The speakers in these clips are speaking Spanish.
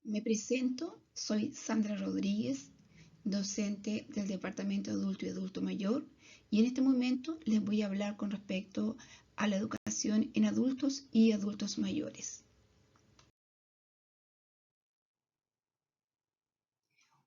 Me presento, soy Sandra Rodríguez, docente del Departamento de Adulto y Adulto Mayor, y en este momento les voy a hablar con respecto a la educación en adultos y adultos mayores.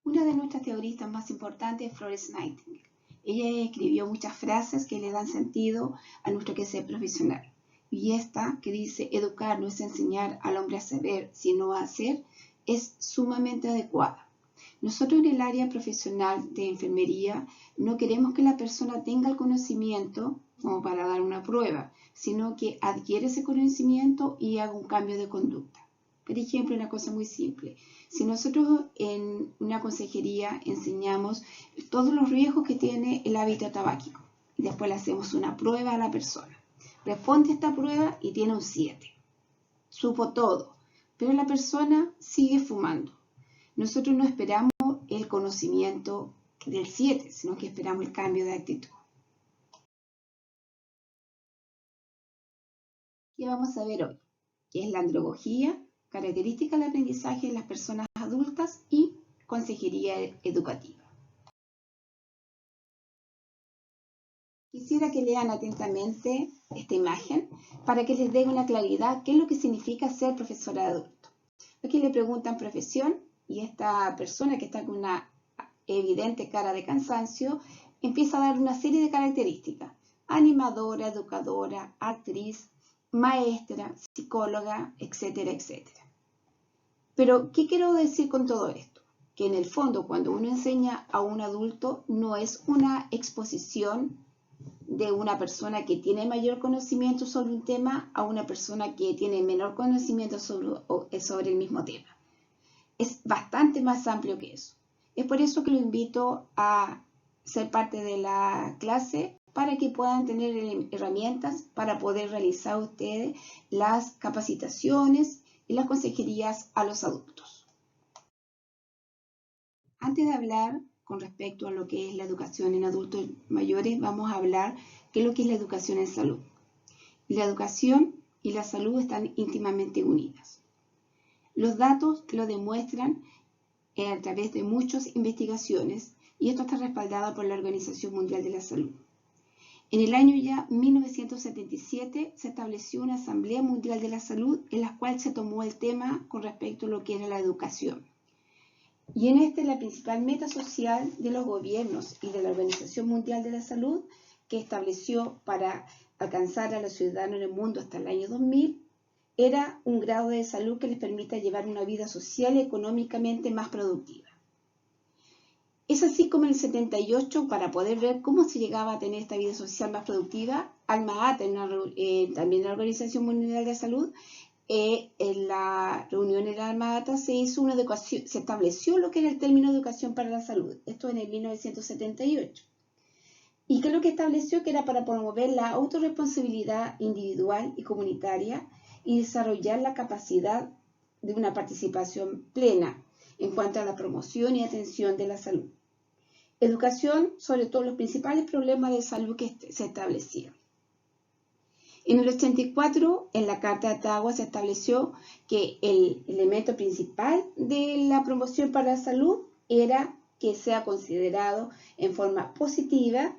Una de nuestras teoristas más importantes es Florence Nightingale. Ella escribió muchas frases que le dan sentido a nuestro quehacer profesional. Y esta, que dice, educar no es enseñar al hombre a saber, sino a hacer, es sumamente adecuada. Nosotros en el área profesional de enfermería no queremos que la persona tenga el conocimiento como para dar una prueba, sino que adquiere ese conocimiento y haga un cambio de conducta. Por ejemplo, una cosa muy simple. Si nosotros en una consejería enseñamos todos los riesgos que tiene el hábito tabáquico y después le hacemos una prueba a la persona, responde a esta prueba y tiene un 7. Supo todo, pero la persona sigue fumando. Nosotros no esperamos el conocimiento del 7, sino que esperamos el cambio de actitud. ¿Qué vamos a ver hoy? ¿Qué es la andragogía? Características del aprendizaje en las personas adultas y consejería educativa. Quisiera que lean atentamente esta imagen para que les dé una claridad qué es lo que significa ser profesor adulto. Aquí le preguntan profesión y esta persona que está con una evidente cara de cansancio empieza a dar una serie de características: animadora, educadora, actriz, maestra, psicóloga, etcétera, etcétera. Pero, ¿qué quiero decir con todo esto? Que en el fondo, cuando uno enseña a un adulto, no es una exposición de una persona que tiene mayor conocimiento sobre un tema a una persona que tiene menor conocimiento sobre el mismo tema. Es bastante más amplio que eso. Es por eso que lo invito a ser parte de la clase para que puedan tener herramientas para poder realizar ustedes las capacitaciones y las consejerías a los adultos. Antes de hablar con respecto a lo que es la educación en adultos mayores, vamos a hablar qué es lo que es la educación en salud. La educación y la salud están íntimamente unidas. Los datos lo demuestran a través de muchas investigaciones y esto está respaldado por la Organización Mundial de la Salud. En el año ya 1977 se estableció una Asamblea Mundial de la Salud en la cual se tomó el tema con respecto a lo que era la educación. Y en la principal meta social de los gobiernos y de la Organización Mundial de la Salud, que estableció para alcanzar a los ciudadanos en el mundo hasta el año 2000, era un grado de salud que les permita llevar una vida social y económicamente más productiva. Es así como en el 78, para poder ver cómo se llegaba a tener esta vida social más productiva, Alma-Ata, también la Organización Mundial de la Salud, en la reunión en Alma-Ata se estableció lo que era el término educación para la salud, esto en el 1978. ¿Y qué es lo que estableció? Que era para promover la autorresponsabilidad individual y comunitaria y desarrollar la capacidad de una participación plena en cuanto a la promoción y atención de la salud. Educación sobre todos los principales problemas de salud que se establecían. En el 84, en la Carta de Ottawa se estableció que el elemento principal de la promoción para la salud era que sea considerado en forma positiva,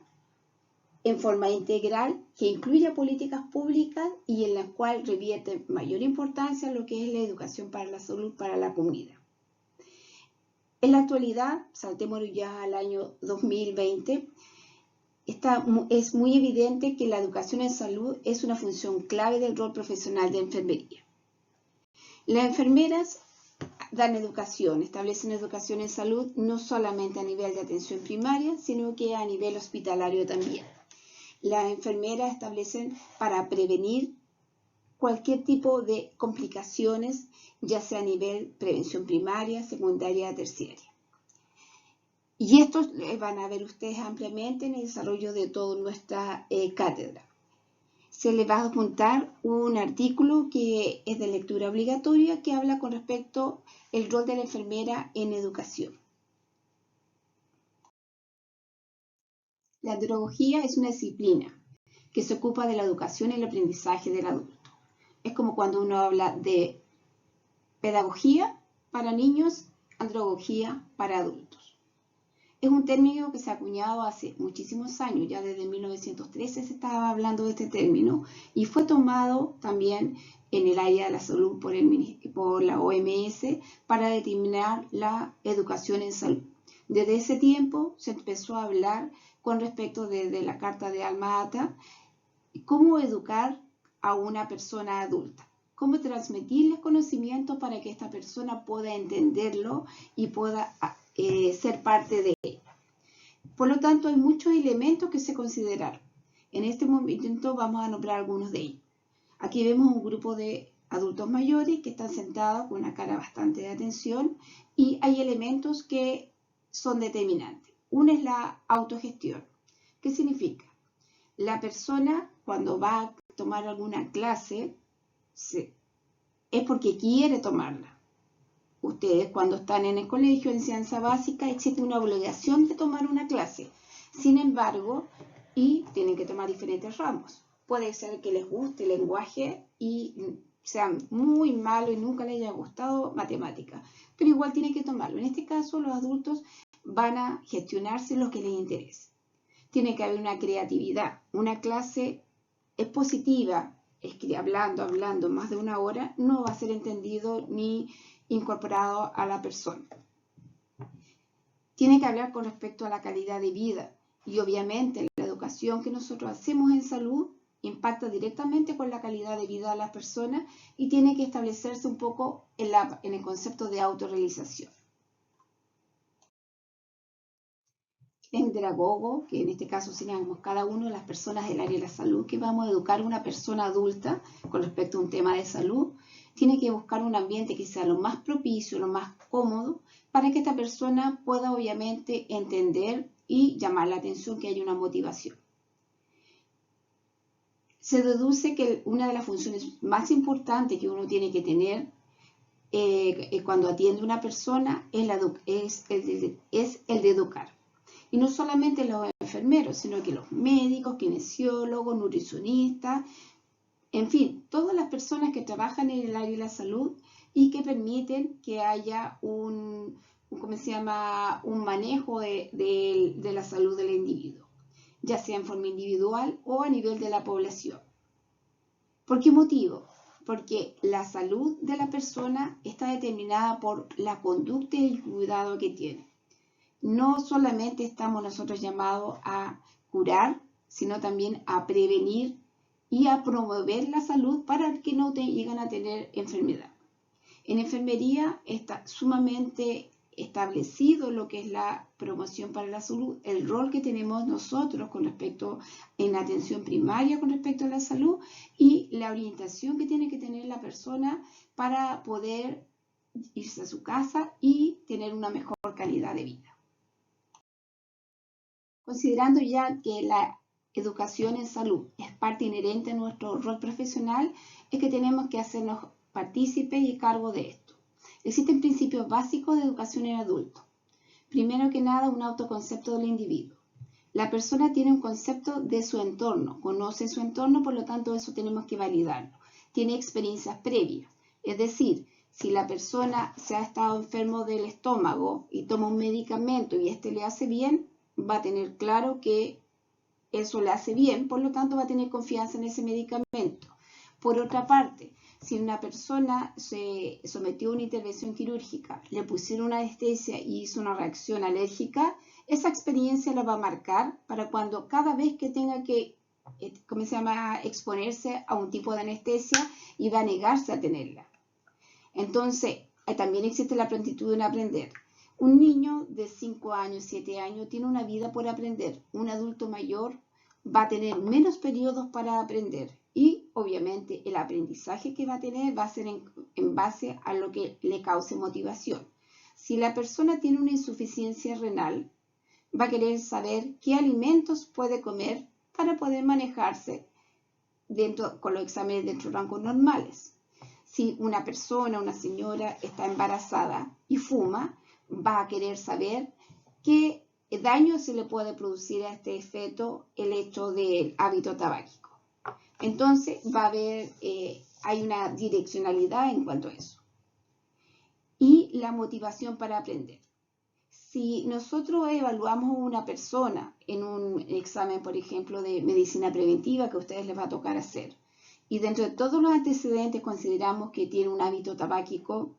en forma integral, que incluya políticas públicas y en la cual revierte mayor importancia lo que es la educación para la salud para la comunidad. En la actualidad, saltemos ya al año 2020, es muy evidente que la educación en salud es una función clave del rol profesional de enfermería. Las enfermeras dan educación, establecen educación en salud no solamente a nivel de atención primaria, sino que a nivel hospitalario también. Las enfermeras establecen para prevenir cualquier tipo de complicaciones, ya sea a nivel prevención primaria, secundaria, terciaria. Y esto van a ver ustedes ampliamente en el desarrollo de toda nuestra cátedra. Se les va a apuntar un artículo que es de lectura obligatoria que habla con respecto al rol de la enfermera en educación. La andragogía es una disciplina que se ocupa de la educación y el aprendizaje del adulto. Es como cuando uno habla de pedagogía para niños, andragogía para adultos. Es un término que se ha acuñado hace muchísimos años, ya desde 1913 se estaba hablando de este término y fue tomado también en el área de la salud por la OMS para determinar la educación en salud. Desde ese tiempo se empezó a hablar con respecto de la Carta de Alma Ata, cómo educar a una persona adulta, cómo transmitirles conocimiento para que esta persona pueda entenderlo y pueda ser parte de él. Por lo tanto, hay muchos elementos que se consideraron. En este momento vamos a nombrar algunos de ellos. Aquí vemos un grupo de adultos mayores que están sentados con una cara bastante de atención y hay elementos que son determinantes. Uno es la autogestión. ¿Qué significa? La persona cuando va a tomar alguna clase es porque quiere tomarla. Ustedes cuando están en el colegio, en enseñanza básica, existe una obligación de tomar una clase. Sin embargo, y tienen que tomar diferentes ramos. Puede ser que les guste el lenguaje y sean muy malos y nunca les haya gustado matemática, pero igual tienen que tomarlo. En este caso, los adultos van a gestionarse lo que les interese. Tiene que haber una creatividad. Una clase expositiva, hablando más de una hora, no va a ser entendido ni incorporado a la persona. Tiene que hablar con respecto a la calidad de vida y obviamente la educación que nosotros hacemos en salud impacta directamente con la calidad de vida de las personas y tiene que establecerse un poco en el concepto de autorrealización. El pedagogo, que en este caso seríamos cada uno de las personas del área de la salud, que vamos a educar a una persona adulta con respecto a un tema de salud, tiene que buscar un ambiente que sea lo más propicio, lo más cómodo, para que esta persona pueda obviamente entender y llamar la atención, que haya una motivación. Se deduce que una de las funciones más importantes que uno tiene que tener cuando atiende a una persona es el de educar. Y no solamente los enfermeros, sino que los médicos, kinesiólogos, nutricionistas, en fin, todas las personas que trabajan en el área de la salud y que permiten que haya un manejo de la salud del individuo, ya sea en forma individual o a nivel de la población. ¿Por qué motivo? Porque la salud de la persona está determinada por la conducta y el cuidado que tiene. No solamente estamos nosotros llamados a curar, sino también a prevenir y a promover la salud para que no lleguen a tener enfermedad. En enfermería está sumamente establecido lo que es la promoción para la salud, el rol que tenemos nosotros con respecto en la atención primaria con respecto a la salud y la orientación que tiene que tener la persona para poder irse a su casa y tener una mejor calidad de vida. Considerando ya que la educación en salud es parte inherente a nuestro rol profesional, es que tenemos que hacernos partícipes y cargo de esto. Existen principios básicos de educación en adultos. Primero que nada, un autoconcepto del individuo. La persona tiene un concepto de su entorno, conoce su entorno, por lo tanto eso tenemos que validarlo. Tiene experiencias previas, es decir, si la persona se ha estado enfermo del estómago y toma un medicamento y este le hace bien, va a tener claro que eso le hace bien, por lo tanto va a tener confianza en ese medicamento. Por otra parte, si una persona se sometió a una intervención quirúrgica, le pusieron una anestesia y hizo una reacción alérgica, esa experiencia la va a marcar para cuando cada vez que tenga que exponerse a un tipo de anestesia y va a negarse a tenerla. Entonces, también existe la prontitud en aprender. Un niño de 5 años, 7 años tiene una vida por aprender. Un adulto mayor va a tener menos periodos para aprender y obviamente el aprendizaje que va a tener va a ser en base a lo que le cause motivación. Si la persona tiene una insuficiencia renal, va a querer saber qué alimentos puede comer para poder manejarse con los exámenes dentro de rangos normales. Si una persona, una señora está embarazada y fuma, va a querer saber qué daño se le puede producir a este feto el hecho del hábito tabáquico. Entonces hay una direccionalidad en cuanto a eso. Y la motivación para aprender. Si nosotros evaluamos a una persona en un examen, por ejemplo, de medicina preventiva que a ustedes les va a tocar hacer, y dentro de todos los antecedentes consideramos que tiene un hábito tabáquico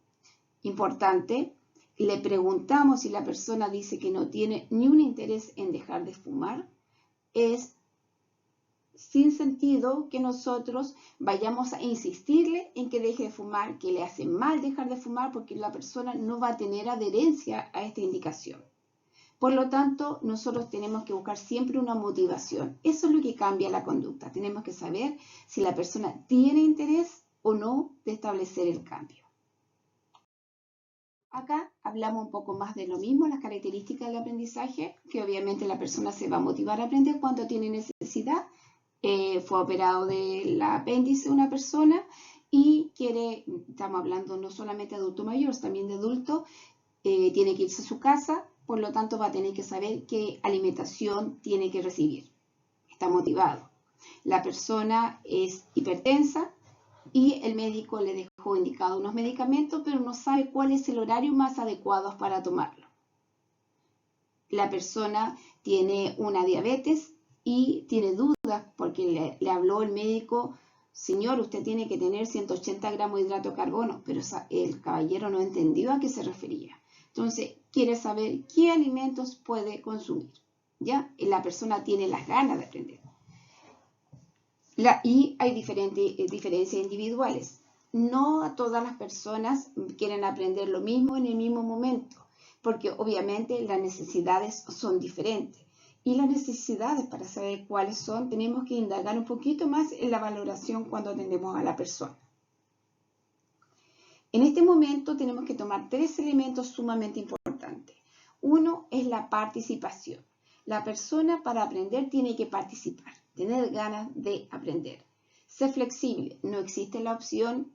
importante, le preguntamos si la persona dice que no tiene ni un interés en dejar de fumar, es sin sentido que nosotros vayamos a insistirle en que deje de fumar, que le hace mal dejar de fumar, porque la persona no va a tener adherencia a esta indicación. Por lo tanto, nosotros tenemos que buscar siempre una motivación. Eso es lo que cambia la conducta. Tenemos que saber si la persona tiene interés o no de establecer el cambio. Acá hablamos un poco más de lo mismo, las características del aprendizaje, que obviamente la persona se va a motivar a aprender cuando tiene necesidad. Fue operado del apéndice una persona y quiere, estamos hablando no solamente de adulto mayor, también de adulto, tiene que irse a su casa, por lo tanto va a tener que saber qué alimentación tiene que recibir. Está motivado. La persona es hipertensa y el médico le dejó indicado unos medicamentos, pero no sabe cuál es el horario más adecuado para tomarlo. La persona tiene una diabetes y tiene dudas porque le habló el médico: señor, usted tiene que tener 180 gramos de hidrato de carbono, pero el caballero no entendió a qué se refería. Entonces, quiere saber qué alimentos puede consumir. ¿Ya? La persona tiene las ganas de aprender. Y hay diferencias individuales. No a todas las personas quieren aprender lo mismo en el mismo momento, porque obviamente las necesidades son diferentes. Y las necesidades, para saber cuáles son, tenemos que indagar un poquito más en la valoración cuando atendemos a la persona. En este momento tenemos que tomar 3 elementos sumamente importantes. Uno es la participación. La persona para aprender tiene que participar, tener ganas de aprender. Ser flexible. No existe la opción,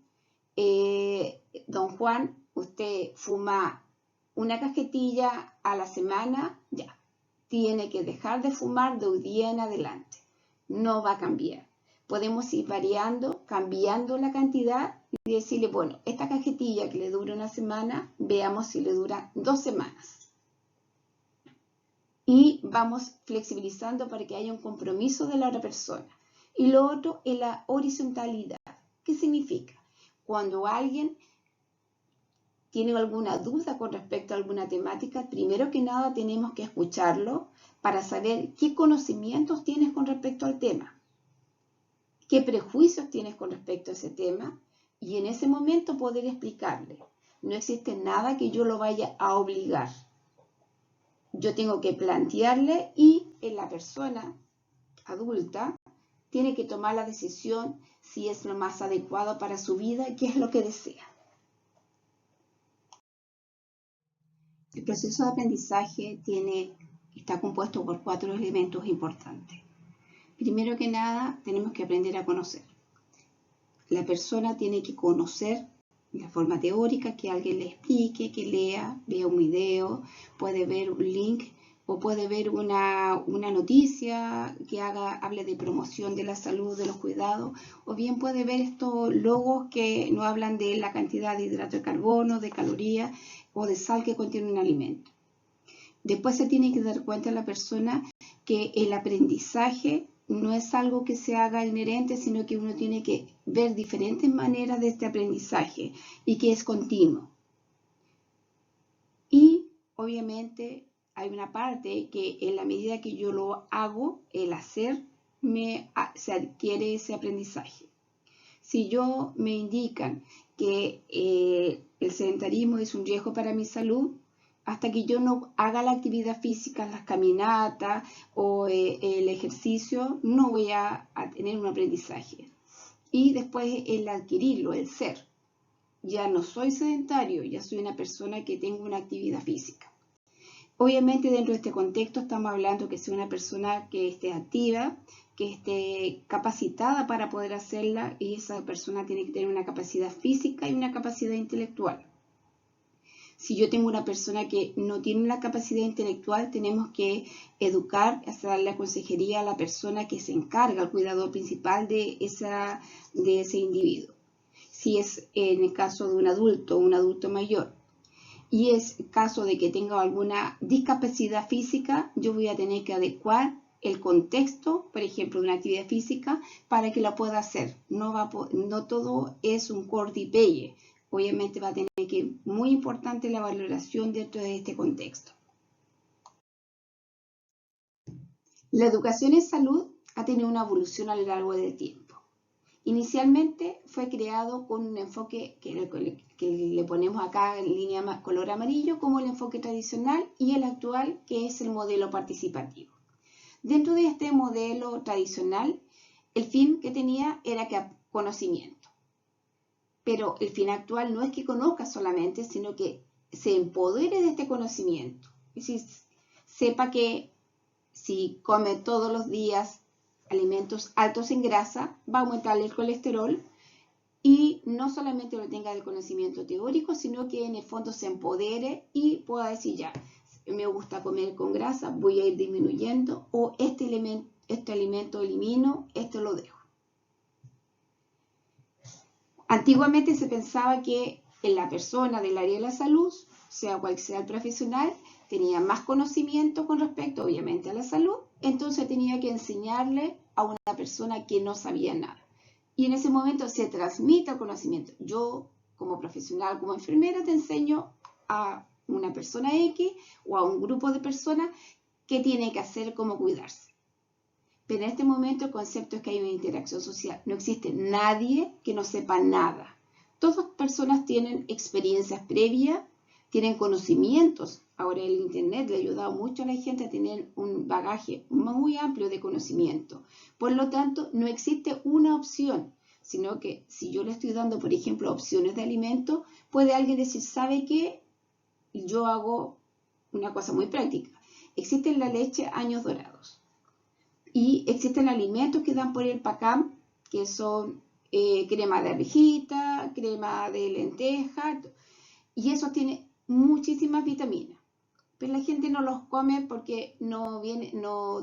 don Juan, usted fuma una cajetilla a la semana, ya. Tiene que dejar de fumar de hoy día en adelante. No va a cambiar. Podemos ir variando, cambiando la cantidad y decirle, bueno, esta cajetilla que le dura una semana, veamos si le dura 2 semanas. Y vamos flexibilizando para que haya un compromiso de la otra persona. Y lo otro es la horizontalidad. ¿Qué significa? Cuando alguien tiene alguna duda con respecto a alguna temática, primero que nada tenemos que escucharlo para saber qué conocimientos tienes con respecto al tema, qué prejuicios tienes con respecto a ese tema, y en ese momento poder explicarle. No existe nada que yo lo vaya a obligar. Yo tengo que plantearle y la persona adulta tiene que tomar la decisión si es lo más adecuado para su vida y qué es lo que desea. El proceso de aprendizaje está compuesto por 4 elementos importantes. Primero que nada, tenemos que aprender a conocer. La persona tiene que conocer de forma teórica, que alguien le explique, que vea un video, puede ver un link o puede ver una noticia que hable de promoción de la salud, de los cuidados, o bien puede ver estos logos que nos hablan de la cantidad de hidrato de carbono, de calorías o de sal que contiene un alimento. Después se tiene que dar cuenta la persona que el aprendizaje no es algo que se haga inherente, sino que uno tiene que ver diferentes maneras de este aprendizaje y que es continuo. Y obviamente hay una parte que en la medida que yo lo hago, el hacer, se adquiere ese aprendizaje. Si yo me indican que el sedentarismo es un riesgo para mi salud, hasta que yo no haga la actividad física, las caminatas o el ejercicio, no voy a tener un aprendizaje. Y después el adquirirlo, el ser. Ya no soy sedentario, ya soy una persona que tengo una actividad física. Obviamente dentro de este contexto estamos hablando que sea una persona que esté activa, que esté capacitada para poder hacerla, y esa persona tiene que tener una capacidad física y una capacidad intelectual. Si yo tengo una persona que no tiene la capacidad intelectual, tenemos que educar, hacer la consejería a la persona que se encarga, el cuidador principal de ese individuo. Si es en el caso de un adulto mayor. y es caso de que tenga alguna discapacidad física, yo voy a tener que adecuar el contexto, por ejemplo, de una actividad física, para que la pueda hacer. No todo es un corte y pegue. Obviamente va a tener que, muy importante, la valoración dentro de este contexto. La educación en salud ha tenido una evolución a lo largo del tiempo. Inicialmente fue creado con un enfoque que le ponemos acá en línea color amarillo como el enfoque tradicional, y el actual, que es el modelo participativo. Dentro de este modelo tradicional, el fin que tenía era que conocimiento. Pero el fin actual no es que conozca solamente, sino que se empodere de este conocimiento. Es decir, sepa que si come todos los días alimentos altos en grasa, va a aumentar el colesterol, y no solamente lo tenga el conocimiento teórico, sino que en el fondo se empodere y pueda decir, ya, me gusta comer con grasa, voy a ir disminuyendo, o este alimento elimino, esto lo dejo. Antiguamente se pensaba que en la persona del área de la salud, sea cual sea el profesional, tenía más conocimiento con respecto, obviamente, a la salud, entonces tenía que enseñarle a una persona que no sabía nada. Y en ese momento se transmite el conocimiento. Yo, como profesional, como enfermera, te enseño a una persona X o a un grupo de personas qué tiene que hacer, cómo cuidarse. Pero en este momento el concepto es que hay una interacción social. No existe nadie que no sepa nada. Todas las personas tienen experiencias previas, tienen conocimientos. Ahora el Internet le ha ayudado mucho a la gente a tener un bagaje muy amplio de conocimiento. Por lo tanto, no existe una opción, sino que si yo le estoy dando, por ejemplo, opciones de alimento, puede alguien decir, ¿sabe qué? Yo hago una cosa muy práctica. Existe en la leche años dorados. Y existen alimentos que dan por el PACAM, que son crema de arvejita, crema de lenteja, y eso tiene muchísimas vitaminas. Pero la gente no los come porque no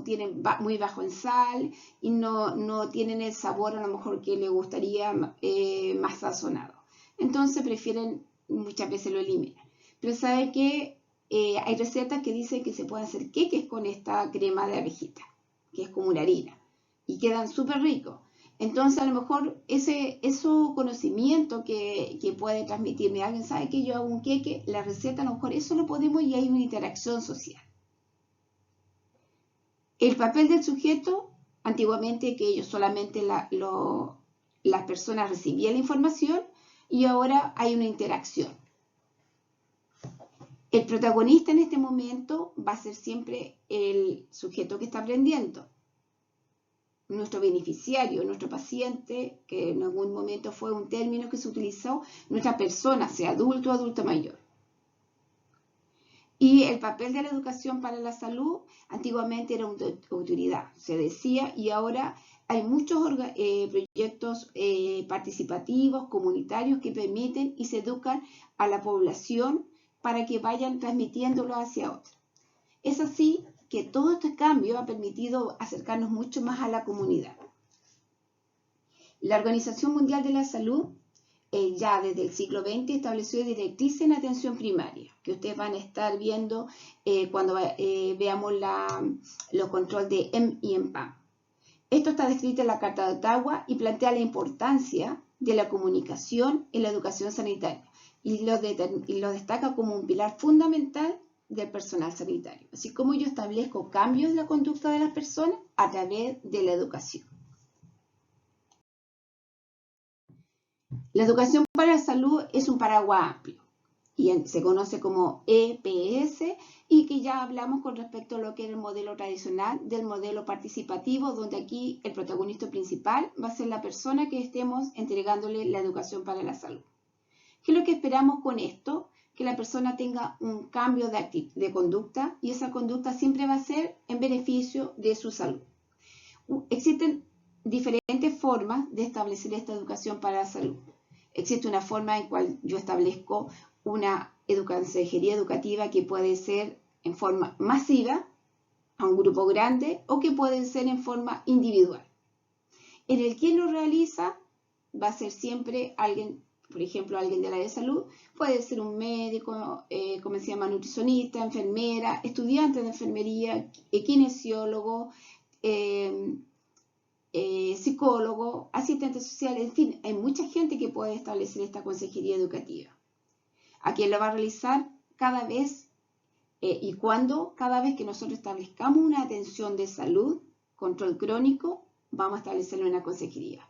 tienen muy bajo en sal y no tienen el sabor a lo mejor que le gustaría más sazonado. Entonces prefieren, muchas veces lo eliminan. Pero sabe que hay recetas que dicen que se pueden hacer queques con esta crema de abejita, que es como una harina, y quedan súper ricos. Entonces, a lo mejor ese conocimiento que puede transmitirme alguien, sabe que yo hago un queque, la receta, a lo mejor eso lo podemos, y hay una interacción social. El papel del sujeto, antiguamente que ellos solamente las personas recibían la información, y ahora hay una interacción. El protagonista en este momento va a ser siempre el sujeto que está aprendiendo. Nuestro beneficiario, nuestro paciente, que en algún momento fue un término que se utilizó, nuestra persona, sea adulto o adulto mayor. Y el papel de la educación para la salud, antiguamente era una autoridad, se decía, y ahora hay muchos proyectos participativos, comunitarios, que permiten y se educan a la población para que vayan transmitiéndolo hacia otros. Es así que todo este cambio ha permitido acercarnos mucho más a la comunidad. La Organización Mundial de la Salud ya desde el siglo XX estableció directrices en atención primaria, que ustedes van a estar viendo cuando veamos los controles de EM y EMPAM. Esto está descrito en la Carta de Ottawa y plantea la importancia de la comunicación en la educación sanitaria, y lo destaca como un pilar fundamental del personal sanitario, así como yo establezco cambios en la conducta de las personas a través de la educación. La educación para la salud es un paraguas amplio y se conoce como EPS, y que ya hablamos con respecto a lo que era el modelo tradicional del modelo participativo, donde aquí el protagonista principal va a ser la persona que estemos entregándole la educación para la salud. ¿Qué es lo que esperamos con esto? Que la persona tenga un cambio de conducta, y esa conducta siempre va a ser en beneficio de su salud. Existen diferentes formas de establecer esta educación para la salud. Existe una forma en cual yo establezco una consejería educativa que puede ser en forma masiva, a un grupo grande, o que puede ser en forma individual. En el quien lo realiza va a ser siempre alguien por ejemplo, alguien del área de salud, puede ser un médico, como se llama, nutricionista, enfermera, estudiante de enfermería, kinesiólogo, psicólogo, asistente social, en fin, hay mucha gente que puede establecer esta consejería educativa. ¿A quién lo va a realizar? Cada vez y cuando, cada vez que nosotros establezcamos una atención de salud, control crónico, vamos a establecer una consejería.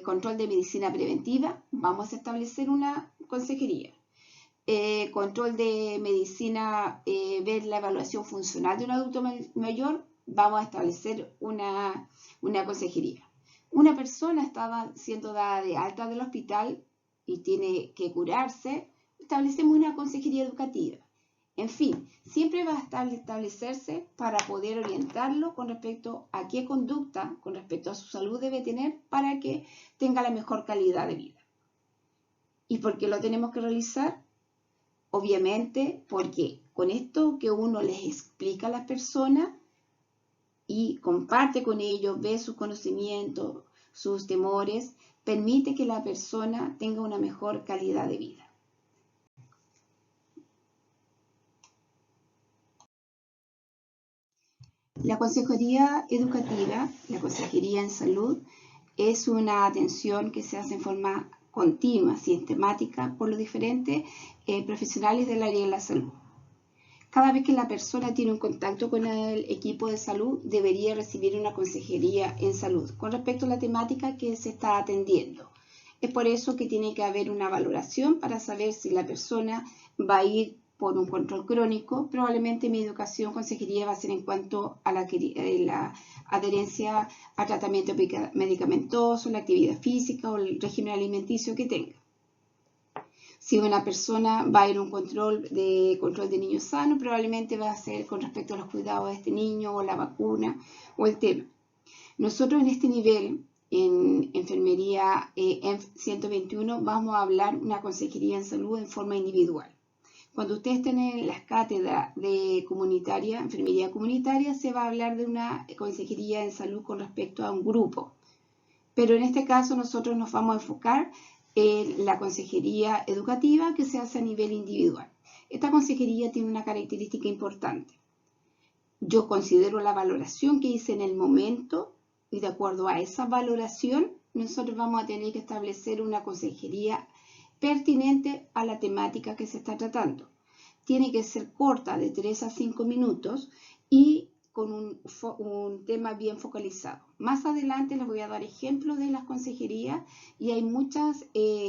Control de medicina preventiva, vamos a establecer una consejería. Control de medicina, ver la evaluación funcional de un adulto mayor, vamos a establecer una consejería. Una persona estaba siendo dada de alta del hospital y tiene que curarse, establecemos una consejería educativa. En fin, siempre va a establecerse para poder orientarlo con respecto a qué conducta, con respecto a su salud debe tener para que tenga la mejor calidad de vida. ¿Y por qué lo tenemos que realizar? Obviamente porque con esto que uno les explica a las personas y comparte con ellos, ve sus conocimientos, sus temores, permite que la persona tenga una mejor calidad de vida. La consejería educativa, la consejería en salud, es una atención que se hace en forma continua, sistemática, por los diferentes profesionales del área de la salud. Cada vez que la persona tiene un contacto con el equipo de salud, debería recibir una consejería en salud con respecto a la temática que se está atendiendo. Es por eso que tiene que haber una valoración para saber si la persona va a ir por un control crónico. Probablemente mi educación consejería va a ser en cuanto a la adherencia a tratamiento medicamentoso, la actividad física o el régimen alimenticio que tenga. Si una persona va a ir a un control de niño sano, probablemente va a ser con respecto a los cuidados de este niño o la vacuna o el tema. Nosotros en este nivel, en enfermería ENF 121, vamos a hablar una consejería en salud en forma individual. Cuando ustedes estén en las cátedras de enfermería comunitaria, se va a hablar de una consejería en salud con respecto a un grupo. Pero en este caso nosotros nos vamos a enfocar en la consejería educativa que se hace a nivel individual. Esta consejería tiene una característica importante. Yo considero la valoración que hice en el momento y de acuerdo a esa valoración nosotros vamos a tener que establecer una consejería pertinente a la temática que se está tratando. Tiene que ser corta, de 3 a 5 minutos y con un tema bien focalizado. Más adelante les voy a dar ejemplos de las consejerías y hay muchos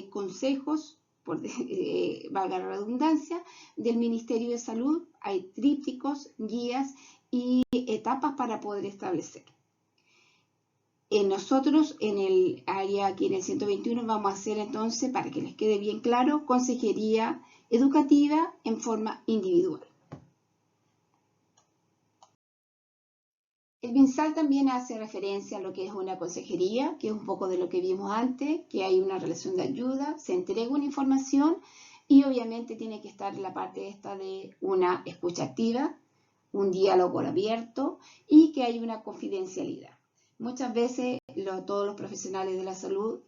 consejos, valga la redundancia, del Ministerio de Salud. Hay trípticos, guías y etapas para poder establecer. Nosotros en el área aquí en el 121 vamos a hacer entonces, para que les quede bien claro, consejería educativa en forma individual. El MinSal también hace referencia a lo que es una consejería, que es un poco de lo que vimos antes, que hay una relación de ayuda, se entrega una información y obviamente tiene que estar la parte esta de una escucha activa, un diálogo abierto y que hay una confidencialidad. Muchas veces todos los profesionales de la salud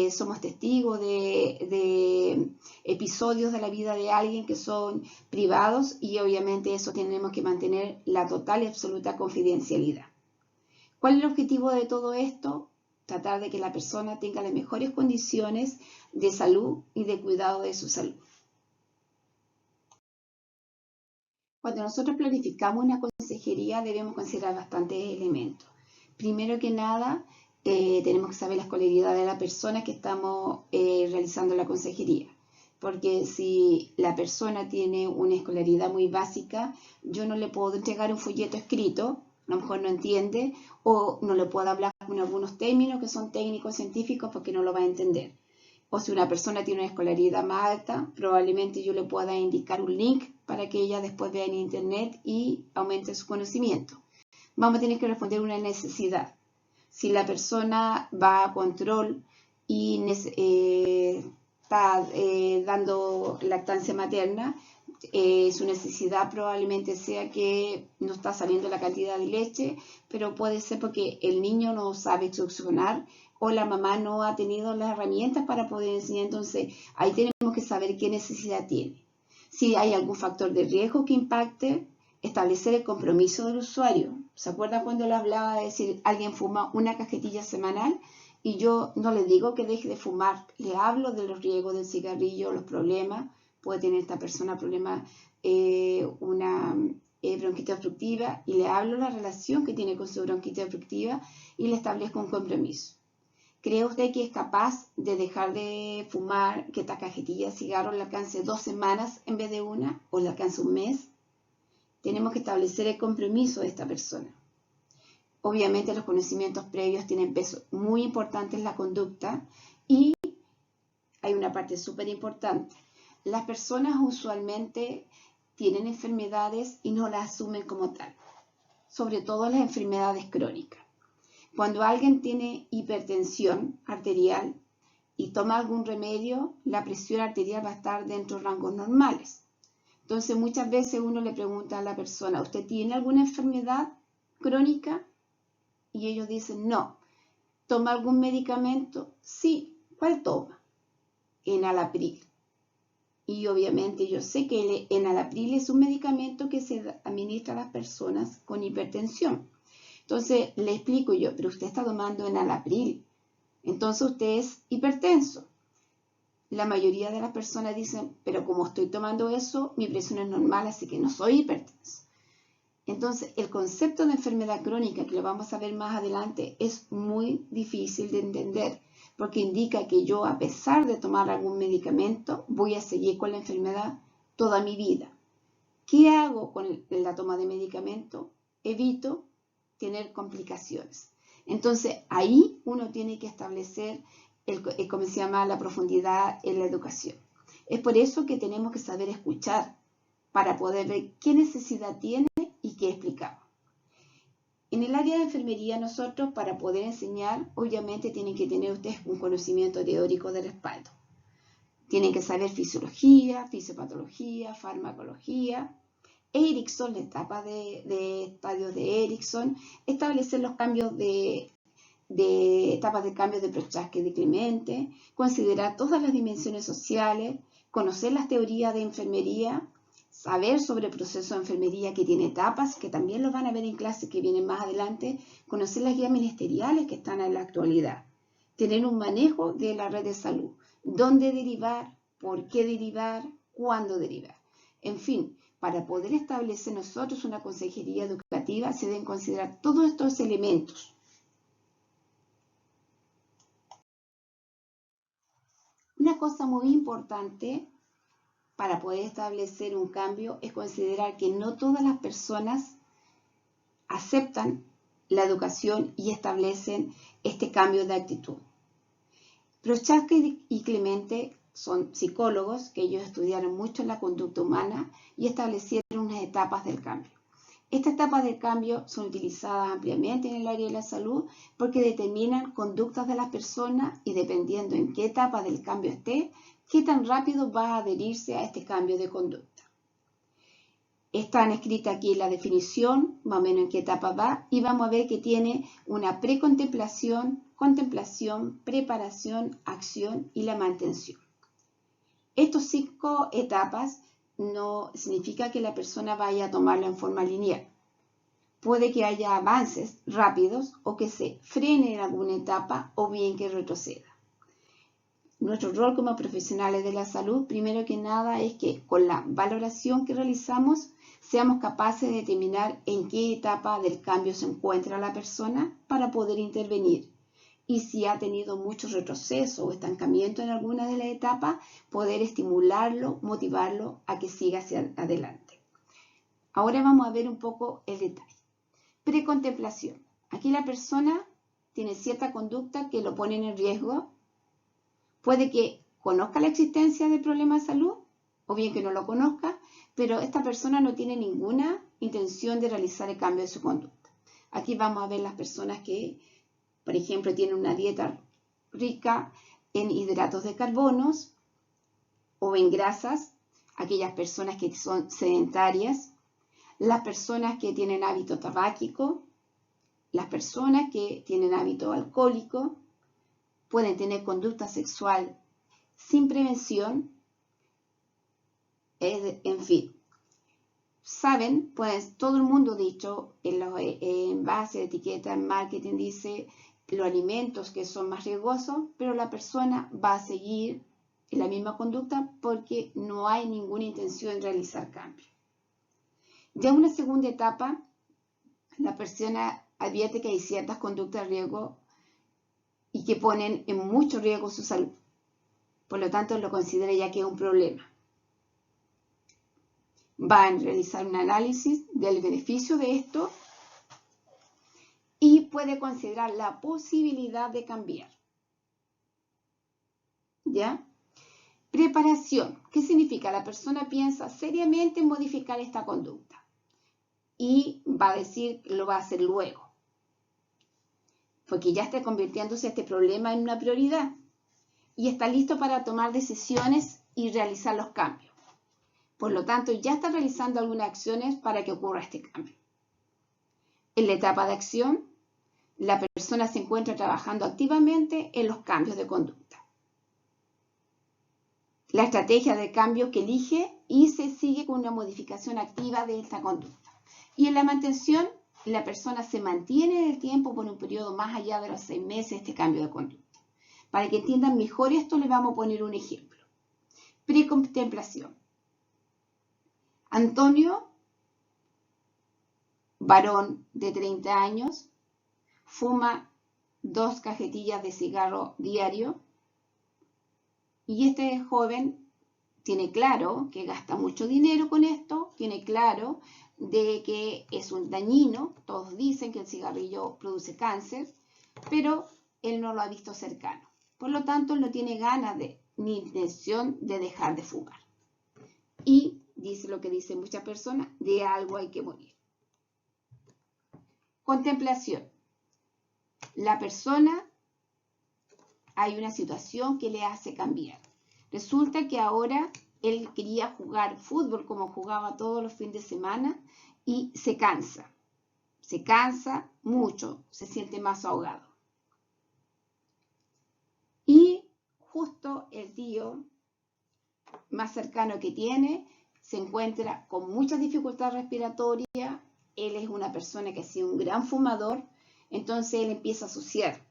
somos testigos de episodios de la vida de alguien que son privados y obviamente eso tenemos que mantener la total y absoluta confidencialidad. ¿Cuál es el objetivo de todo esto? Tratar de que la persona tenga las mejores condiciones de salud y de cuidado de su salud. Cuando nosotros planificamos una consejería debemos considerar bastantes elementos. Primero que nada, tenemos que saber la escolaridad de la persona que estamos realizando la consejería. Porque si la persona tiene una escolaridad muy básica, yo no le puedo entregar un folleto escrito, a lo mejor no entiende, o no le puedo hablar con algunos términos que son técnicos científicos porque no lo va a entender. O si una persona tiene una escolaridad más alta, probablemente yo le pueda indicar un link para que ella después vea en internet y aumente su conocimiento. Vamos a tener que responder una necesidad. Si la persona va a control y está dando lactancia materna, su necesidad probablemente sea que no está saliendo la cantidad de leche, pero puede ser porque el niño no sabe succionar o la mamá no ha tenido las herramientas para poder enseñar. Entonces ahí tenemos que saber qué necesidad tiene. Si hay algún factor de riesgo que impacte, establecer el compromiso del usuario. ¿Se acuerda cuando le hablaba de decir alguien fuma una cajetilla semanal? Y yo no le digo que deje de fumar, le hablo de los riesgos del cigarrillo, los problemas. Puede tener esta persona problemas, una bronquitis obstructiva, y le hablo la relación que tiene con su bronquitis obstructiva y le establezco un compromiso. ¿Cree usted que es capaz de dejar de fumar, que esta cajetilla de cigarros le alcance 2 semanas en vez de una, o le alcance un mes? Tenemos que establecer el compromiso de esta persona. Obviamente los conocimientos previos tienen peso muy importante en la conducta, y hay una parte súper importante. Las personas usualmente tienen enfermedades y no las asumen como tal, sobre todo las enfermedades crónicas. Cuando alguien tiene hipertensión arterial y toma algún remedio, la presión arterial va a estar dentro de rangos normales. Entonces muchas veces uno le pregunta a la persona, ¿usted tiene alguna enfermedad crónica? Y ellos dicen, no. ¿Toma algún medicamento? Sí. ¿Cuál toma? Enalapril. Y obviamente yo sé que el enalapril es un medicamento que se administra a las personas con hipertensión. Entonces le explico yo, pero usted está tomando enalapril, entonces usted es hipertenso. La mayoría de las personas dicen, pero como estoy tomando eso, mi presión es normal, así que no soy hipertenso. Entonces el concepto de enfermedad crónica, que lo vamos a ver más adelante, es muy difícil de entender, porque indica que yo, a pesar de tomar algún medicamento, voy a seguir con la enfermedad toda mi vida. ¿Qué hago con la toma de medicamento? Evito tener complicaciones. Entonces ahí uno tiene que establecer ¿cómo se llama?, la profundidad en la educación. Es por eso que tenemos que saber escuchar para poder ver qué necesidad tiene y qué explicamos. En el área de enfermería, nosotros, para poder enseñar, obviamente tienen que tener ustedes un conocimiento teórico de respaldo. Tienen que saber fisiología, fisiopatología, farmacología, Erickson, la etapa de estadios de Erickson, establecer los cambios de etapas de cambio de Prochaska y de Clemente, considerar todas las dimensiones sociales, conocer las teorías de enfermería, saber sobre el proceso de enfermería que tiene etapas, que también los van a ver en clases que vienen más adelante, conocer las guías ministeriales que están en la actualidad, tener un manejo de la red de salud, dónde derivar, por qué derivar, cuándo derivar. En fin, para poder establecer nosotros una consejería educativa se deben considerar todos estos elementos. Una cosa muy importante para poder establecer un cambio es considerar que no todas las personas aceptan la educación y establecen este cambio de actitud. Prochaska y Clemente son psicólogos que ellos estudiaron mucho la conducta humana y establecieron unas etapas del cambio. Estas etapas del cambio son utilizadas ampliamente en el área de la salud porque determinan conductas de las personas y, dependiendo en qué etapa del cambio esté, qué tan rápido va a adherirse a este cambio de conducta. Están escritas aquí la definición, más o menos en qué etapa va, y vamos a ver que tiene una precontemplación, contemplación, preparación, acción y la mantención. Estas 5 etapas no significa que la persona vaya a tomarlo en forma lineal. Puede que haya avances rápidos o que se frene en alguna etapa o bien que retroceda. Nuestro rol como profesionales de la salud, primero que nada, es que con la valoración que realizamos seamos capaces de determinar en qué etapa del cambio se encuentra la persona para poder intervenir. Y si ha tenido mucho retroceso o estancamiento en alguna de las etapas, poder estimularlo, motivarlo a que siga hacia adelante. Ahora vamos a ver un poco el detalle. Precontemplación. Aquí la persona tiene cierta conducta que lo pone en riesgo. Puede que conozca la existencia del problema de salud o bien que no lo conozca, pero esta persona no tiene ninguna intención de realizar el cambio de su conducta. Aquí vamos a ver las personas que, por ejemplo, tienen una dieta rica en hidratos de carbonos, o en grasas, aquellas personas que son sedentarias, las personas que tienen hábito tabáquico, las personas que tienen hábito alcohólico, pueden tener conducta sexual sin prevención, en fin. Saben, pues todo el mundo ha dicho en los envases de etiqueta, en marketing dice los alimentos que son más riesgosos, pero la persona va a seguir en la misma conducta porque no hay ninguna intención de realizar cambio. Ya en una segunda etapa, la persona advierte que hay ciertas conductas de riesgo y que ponen en mucho riesgo su salud. Por lo tanto, lo considera ya que es un problema. Van a realizar un análisis del beneficio de esto y puede considerar la posibilidad de cambiar. ¿Ya? Preparación. ¿Qué significa? La persona piensa seriamente en modificar esta conducta y va a decir que lo va a hacer luego, porque ya está convirtiéndose este problema en una prioridad y está listo para tomar decisiones y realizar los cambios. Por lo tanto, ya está realizando algunas acciones para que ocurra este cambio. En la etapa de acción, la persona se encuentra trabajando activamente en los cambios de conducta. La estrategia de cambio que elige y se sigue con una modificación activa de esta conducta. Y en la mantención, la persona se mantiene en el tiempo por un periodo más allá de los 6 meses este cambio de conducta. Para que entiendan mejor esto, les vamos a poner un ejemplo. Precontemplación. Antonio, varón de 30 años, fuma 2 cajetillas de cigarro diario y este joven tiene claro que gasta mucho dinero con esto, tiene claro de que es un dañino, todos dicen que el cigarrillo produce cáncer, pero él no lo ha visto cercano. Por lo tanto, no tiene ganas ni intención de dejar de fumar. Y dice lo que dicen muchas personas, de algo hay que morir. Contemplación. La persona, hay una situación que le hace cambiar. Resulta que ahora él quería jugar fútbol como jugaba todos los fines de semana y se cansa mucho, se siente más ahogado. Y justo el tío más cercano que tiene se encuentra con muchas dificultades respiratorias, él es una persona que ha sido un gran fumador, entonces él empieza a asociar.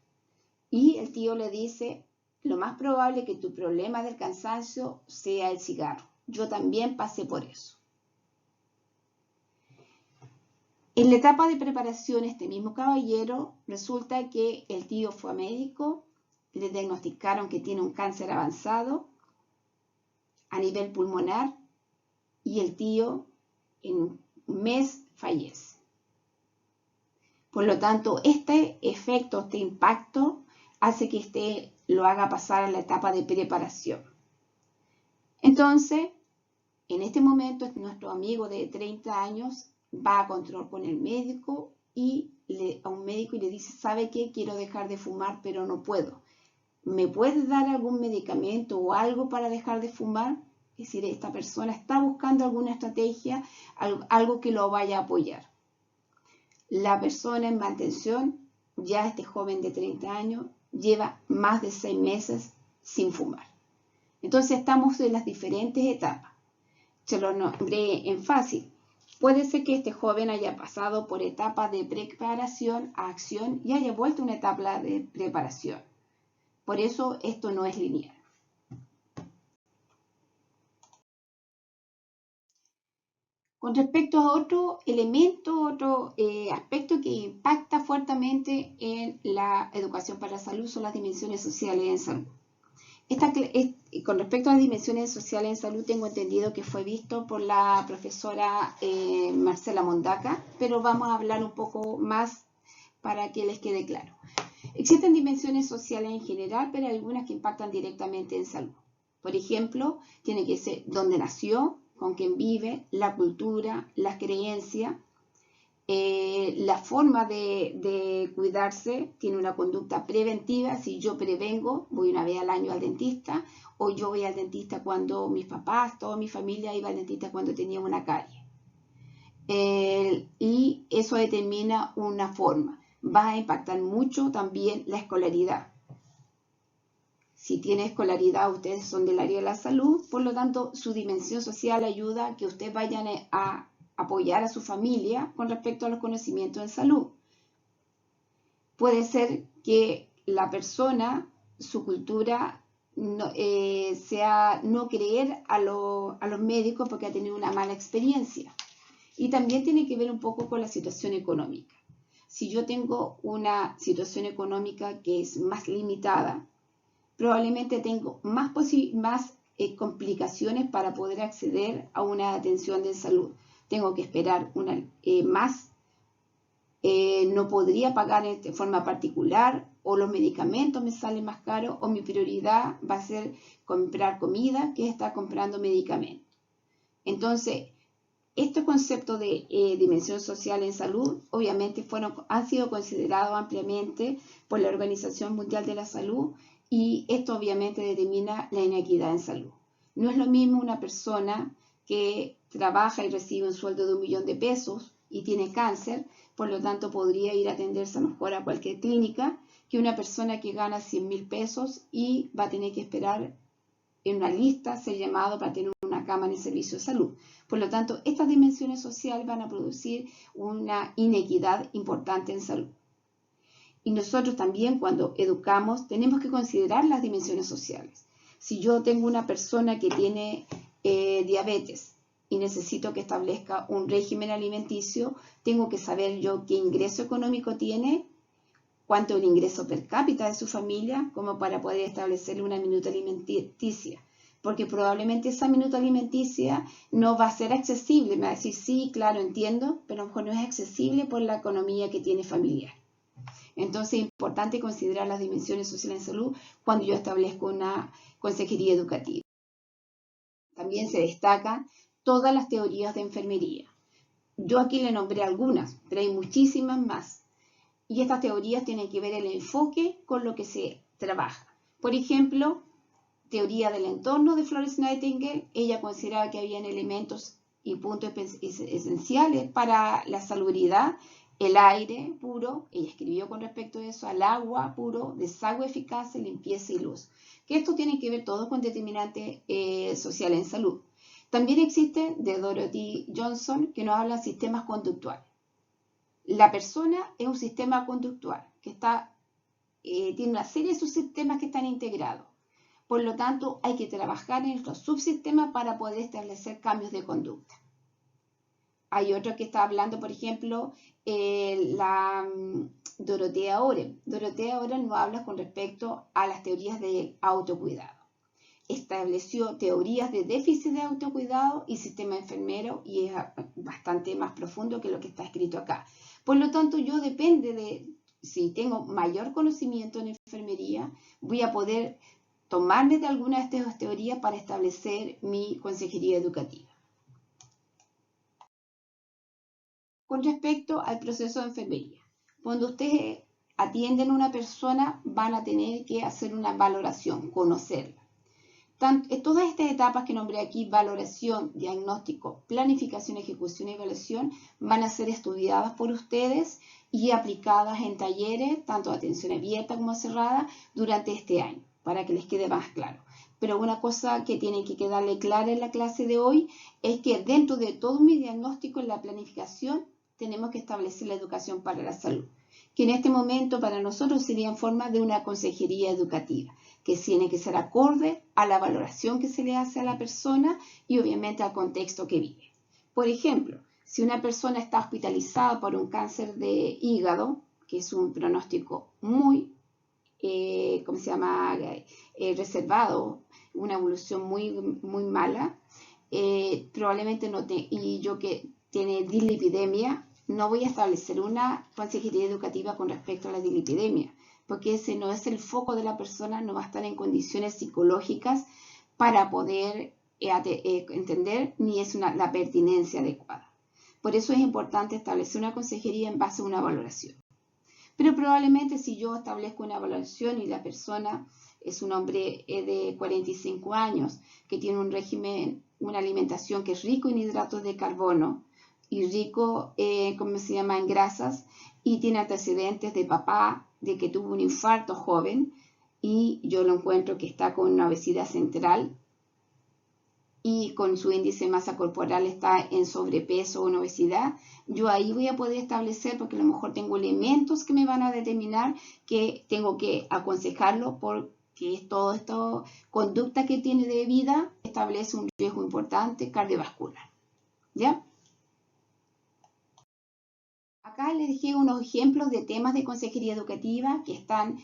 Y el tío le dice, lo más probable es que tu problema del cansancio sea el cigarro. Yo también pasé por eso. En la etapa de preparación, este mismo caballero, resulta que el tío fue a médico, le diagnosticaron que tiene un cáncer avanzado a nivel pulmonar y el tío en un mes fallece. Por lo tanto, este efecto, este impacto, hace que lo haga pasar a la etapa de preparación. Entonces, en este momento, nuestro amigo de 30 años va a control con el médico y a un médico y le dice, ¿sabe qué? Quiero dejar de fumar, pero no puedo. ¿Me puedes dar algún medicamento o algo para dejar de fumar? Es decir, esta persona está buscando alguna estrategia, algo que lo vaya a apoyar. La persona en mantención, ya este joven de 30 años, lleva más de 6 meses sin fumar. Entonces estamos en las diferentes etapas. Se lo nombré en fácil. Puede ser que este joven haya pasado por etapas de preparación a acción y haya vuelto a una etapa de preparación. Por eso esto no es lineal. Con respecto a otro elemento, otro aspecto que impacta fuertemente en la educación para la salud son las dimensiones sociales en salud. Con respecto a las dimensiones sociales en salud, tengo entendido que fue visto por la profesora Marcela Mondaca, pero vamos a hablar un poco más para que les quede claro. Existen dimensiones sociales en general, pero hay algunas que impactan directamente en salud. Por ejemplo, tiene que ser dónde nació, con quién vive, la cultura, las creencias. La forma de cuidarse tiene una conducta preventiva. Si yo prevengo, voy una vez al año al dentista, o yo voy al dentista cuando mis papás, toda mi familia iba al dentista cuando tenía una carie. Y eso determina una forma. Va a impactar mucho también la escolaridad. Si tiene escolaridad, ustedes son del área de la salud, por lo tanto, su dimensión social ayuda a que ustedes vayan a apoyar a su familia con respecto a los conocimientos en salud. Puede ser que la persona, su cultura, sea no creer a los médicos porque ha tenido una mala experiencia. Y también tiene que ver un poco con la situación económica. Si yo tengo una situación económica que es más limitada, probablemente tengo más complicaciones para poder acceder a una atención de salud. Tengo que esperar más, no podría pagar de forma particular, o los medicamentos me salen más caros, o mi prioridad va a ser comprar comida que estar comprando medicamentos. Entonces, estos conceptos de dimensión social en salud obviamente han sido considerados ampliamente por la Organización Mundial de la Salud, y esto obviamente determina la inequidad en salud. No es lo mismo una persona que trabaja y recibe un sueldo de 1 millón de pesos y tiene cáncer, por lo tanto podría ir a atenderse a lo mejor a cualquier clínica, que una persona que gana 100.000 pesos y va a tener que esperar en una lista ser llamado para tener una cama en el servicio de salud. Por lo tanto, estas dimensiones sociales van a producir una inequidad importante en salud. Y nosotros también, cuando educamos, tenemos que considerar las dimensiones sociales. Si yo tengo una persona que tiene diabetes y necesito que establezca un régimen alimenticio, tengo que saber yo qué ingreso económico tiene, cuánto es el ingreso per cápita de su familia, como para poder establecerle una minuta alimenticia. Porque probablemente esa minuta alimenticia no va a ser accesible. Me va a decir, sí, claro, entiendo, pero a lo mejor no es accesible por la economía que tiene familiar. Entonces es importante considerar las dimensiones sociales en salud cuando yo establezco una consejería educativa. También se destacan todas las teorías de enfermería. Yo aquí le nombré algunas, pero hay muchísimas más. Y estas teorías tienen que ver el enfoque con lo que se trabaja. Por ejemplo, teoría del entorno de Florence Nightingale. Ella consideraba que habían elementos y puntos esenciales para la salubridad: el aire puro, ella escribió con respecto a eso, al agua puro, desagüe eficaz, limpieza y luz. Que esto tiene que ver todo con determinantes sociales en salud. También existe de Dorothy Johnson, que nos habla de sistemas conductuales. La persona es un sistema conductual que tiene una serie de subsistemas que están integrados. Por lo tanto, hay que trabajar en estos subsistemas para poder establecer cambios de conducta. Hay otro que está hablando, por ejemplo, la Dorothea Oren. Dorothea Oren nos habla con respecto a las teorías del autocuidado. Estableció teorías de déficit de autocuidado y sistema enfermero, y es bastante más profundo que lo que está escrito acá. Por lo tanto, yo depende de si tengo mayor conocimiento en enfermería, voy a poder tomarme de alguna de estas teorías para establecer mi consejería educativa. Con respecto al proceso de enfermería, cuando ustedes atienden a una persona, van a tener que hacer una valoración, conocerla. Todas estas etapas que nombré aquí, valoración, diagnóstico, planificación, ejecución y evaluación, van a ser estudiadas por ustedes y aplicadas en talleres, tanto de atención abierta como cerrada, durante este año, para que les quede más claro. Pero una cosa que tiene que quedarle clara en la clase de hoy es que dentro de todo mi diagnóstico, en la planificación, tenemos que establecer la educación para la salud, que en este momento para nosotros sería en forma de una consejería educativa, que tiene que ser acorde a la valoración que se le hace a la persona y obviamente al contexto que vive. Por ejemplo, si una persona está hospitalizada por un cáncer de hígado, que es un pronóstico muy, reservado, una evolución muy mala, probablemente y yo que tiene dislipidemia, no voy a establecer una consejería educativa con respecto a la dislipidemia, porque ese no es el foco de la persona, no va a estar en condiciones psicológicas para poder entender, ni es la pertinencia adecuada. Por eso es importante establecer una consejería en base a una valoración. Pero probablemente si yo establezco una valoración y la persona es un hombre de 45 años que tiene un régimen, una alimentación que es rico en hidratos de carbono y rico, ¿cómo se llama?, en grasas, y tiene antecedentes de papá, de que tuvo un infarto joven, y yo lo encuentro que está con una obesidad central y con su índice de masa corporal está en sobrepeso o en obesidad, yo ahí voy a poder establecer, porque a lo mejor tengo elementos que me van a determinar que tengo que aconsejarlo porque es todo esto conducta que tiene de vida establece un riesgo importante cardiovascular. ¿Ya? Acá les dejé unos ejemplos de temas de consejería educativa que están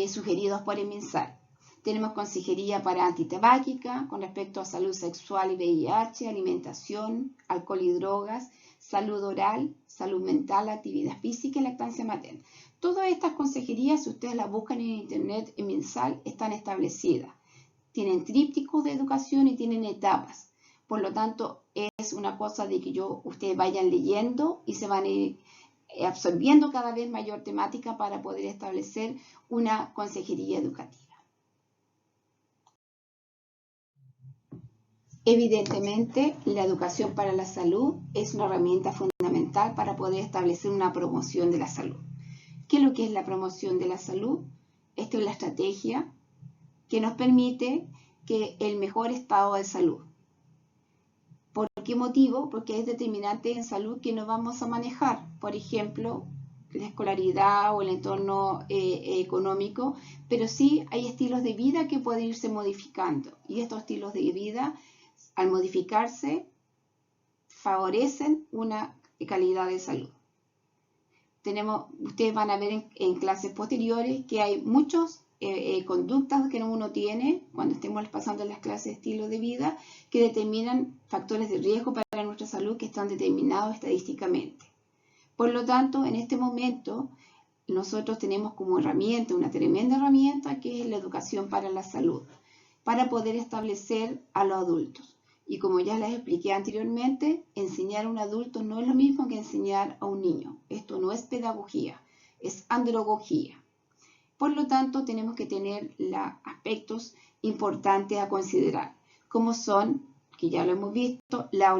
sugeridos por el MinSal. Tenemos consejería para antitabáquica con respecto a salud sexual y VIH, alimentación, alcohol y drogas, salud oral, salud mental, actividad física y lactancia materna. Todas estas consejerías, si ustedes las buscan en internet, en MinSal, están establecidas. Tienen trípticos de educación y tienen etapas. Por lo tanto, es una cosa de que ustedes vayan leyendo y se van a ir absorbiendo cada vez mayor temática para poder establecer una consejería educativa. Evidentemente, la educación para la salud es una herramienta fundamental para poder establecer una promoción de la salud. ¿Qué es lo que es la promoción de la salud? Esto es la estrategia que nos permite que el mejor estado de salud. ¿Por qué motivo? Porque es determinante en salud que no vamos a manejar. Por ejemplo, la escolaridad o el entorno económico, pero sí hay estilos de vida que pueden irse modificando. Y estos estilos de vida, al modificarse, favorecen una calidad de salud. Ustedes van a ver en clases posteriores que hay muchas conductas que uno tiene cuando estemos pasando las clases de estilo de vida que determinan factores de riesgo para nuestra salud que están determinados estadísticamente. Por lo tanto, en este momento, nosotros tenemos como herramienta, una tremenda herramienta que es la educación para la salud, para poder establecer a los adultos. Y como ya les expliqué anteriormente, enseñar a un adulto no es lo mismo que enseñar a un niño. Esto no es pedagogía, es andragogía. Por lo tanto, tenemos que tener aspectos importantes a considerar, como son, que ya lo hemos visto, la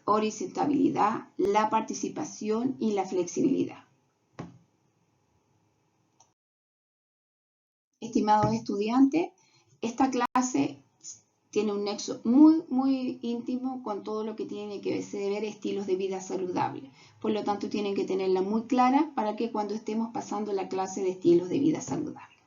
horizontabilidad, la participación y la flexibilidad. Estimados estudiantes, esta clase tiene un nexo muy íntimo con todo lo que tiene que ver estilos de vida saludables. Por lo tanto, tienen que tenerla muy clara para que cuando estemos pasando la clase de estilos de vida saludables.